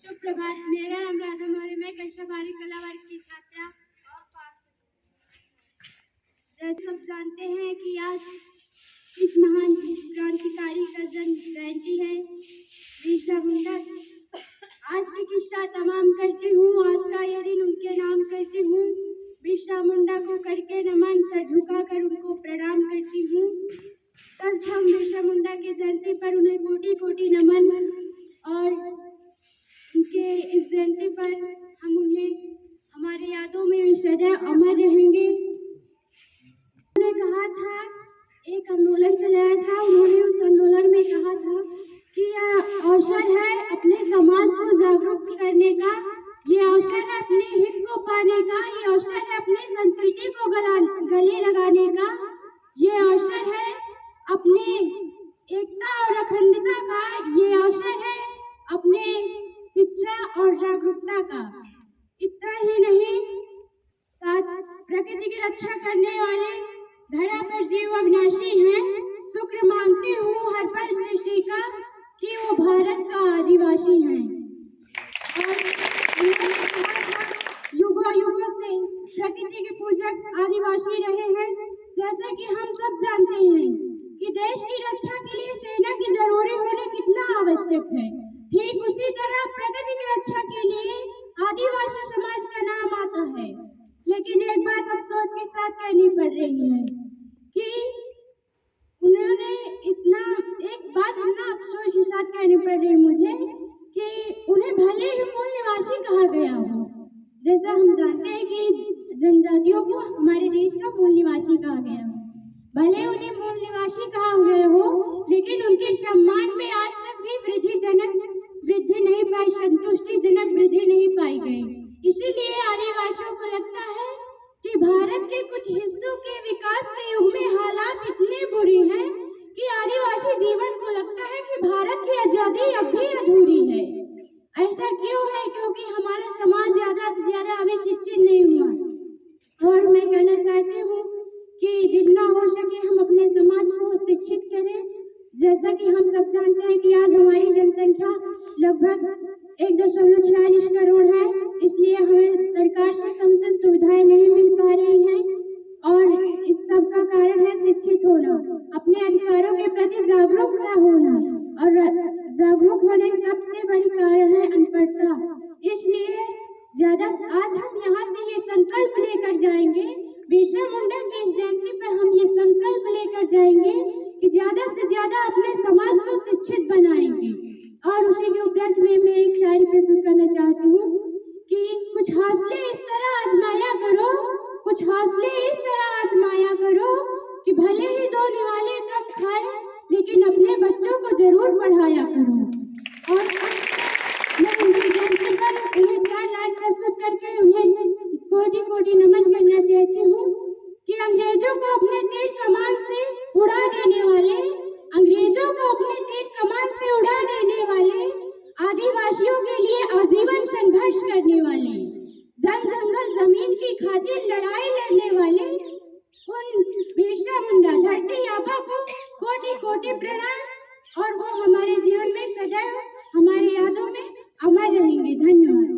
सुप्रभात। मेरा नाम राधा मौर्य, मैं कक्षा 12 कला वर्ग की छात्रा। जैसे सब जानते हैं कि आज इस महान क्रांतिकारी का जन्म जयंती है, बिरसा मुंडा। आज की किस्सा तमाम करती हूँ, आज का यह दिन उनके नाम करती हूँ। बिरसा मुंडा को करके नमन, सर झुकाकर उनको प्रणाम करती हूँ। सर्वप्रथम बिरसा मुंडा के जयंती पर उन्हें कोटि कोटि नमन। और उनके इस जयंती पर हम उन्हें हमारी यादों में सदैव अमर रहेंगे। उन्होंने कहा था, एक आंदोलन चलाया था, उन्होंने उस आंदोलन में कहा था कि यह अवसर है अपने समाज को जागरूक करने का, ये अवसर है अपने हित को पाने का, ये अवसर है अपनी संस्कृति को गले लगाने का, ये अवसर है अपने एकता और अखंडता का, ये अवसर है अपने शिक्षा और जागरूकता का। इतना ही नहीं, साथ प्रकृति की रक्षा करने वाले धरा पर जीव अविनाशी हैं। शुक्र मानती हूँ हर पल सृष्टि का कि वो भारत का आदिवासी हैं। और युगों युगों से प्रकृति के पूजक आदिवासी रहे हैं। जैसे कि हम सब जानते हैं कि देश की रक्षा के लिए सेना की जरूरी होना कितना आवश्यक है, ठीक उसी तरह प्रकृति की रक्षा के लिए आदिवासी समाज का नाम आता है। लेकिन एक बात अफसोस के साथ कहनी पड़ रही है कि उन्होंने इतना अफसोस के साथ कहनी पड़ रही मुझे कि उन्हें भले ही मूल निवासी कहा गया हो। जैसा हम जानते हैं कि जनजातियों को हमारे देश का मूल निवासी कहा गया हो, भले उन्हें मूल निवासी कहा गया हो, लेकिन उनके सम्मान में आज तक भी वृद्धि नहीं पाई, संतुष्टिजनक वृद्धि नहीं पाई गई। इसीलिए आदिवासियों को लगता है कि भारत के कुछ हिस्सों के विकास के युग में हालात इतने बुरी हैं कि आदिवासी जीवन को लगता है कि भारत की आजादी अब भी अधूरी है। ऐसा क्यों है? क्योंकि हमारा समाज ज्यादा से ज्यादा अभी शिक्षित नहीं हुआ। और मैं कहना चाहती हूँ कि जितना हो सके हम अपने समाज को शिक्षित करें। जैसा कि हम सब जानते हैं कि आज हमारी जनसंख्या लगभग 1.46 करोड़ है, इसलिए हमें सरकार से समुचित सुविधाएं नहीं मिल पा रही हैं। और इस सब का कारण है शिक्षित होना, अपने अधिकारों के प्रति जागरूकता होना, और जागरूक होने की सबसे बड़ी कारण है अनपढ़ता। इसलिए आज हम यहाँ से ये संकल्प लेकर जाएंगे, बिरसा मुंडा की इस जयंती पर हम ये संकल्प लेकर जाएंगे कि ज्यादा से ज्यादा अपने समाज को शिक्षित बनाएंगे। और उसी के उपलक्ष्य में मैं एक शायरी प्रस्तुत करना चाहती हूँ कि कुछ हौसले इस तरह आजमाया करो, कुछ हौसले इस तरह आजमाया करो कि भले ही 2 निवाले कम खाए, लेकिन अपने बच्चों को जरूर पढ़ाया करो। और मैं उनकी जयंती पर उन्हें 4 लाइन प्रस्तुत करके उन्हें कोटि कोटि नमन करना चाहती हूँ कि अंग्रेजों को अपने तीर कमान से उड़ा देने वाले, अंग्रेजों को अपने तीर कमान से उड़ा देने वाले, आदिवासियों के लिए आजीवन संघर्ष करने वाले, जन जंगल जमीन की खातिर लड़ाई लड़ने वाले उन बिरसा मुंडा धरती आबा को कोटि कोटि प्रणाम। और वो हमारे जीवन में सदैव हमारी यादों में अमर रहेंगे। धन्यवाद।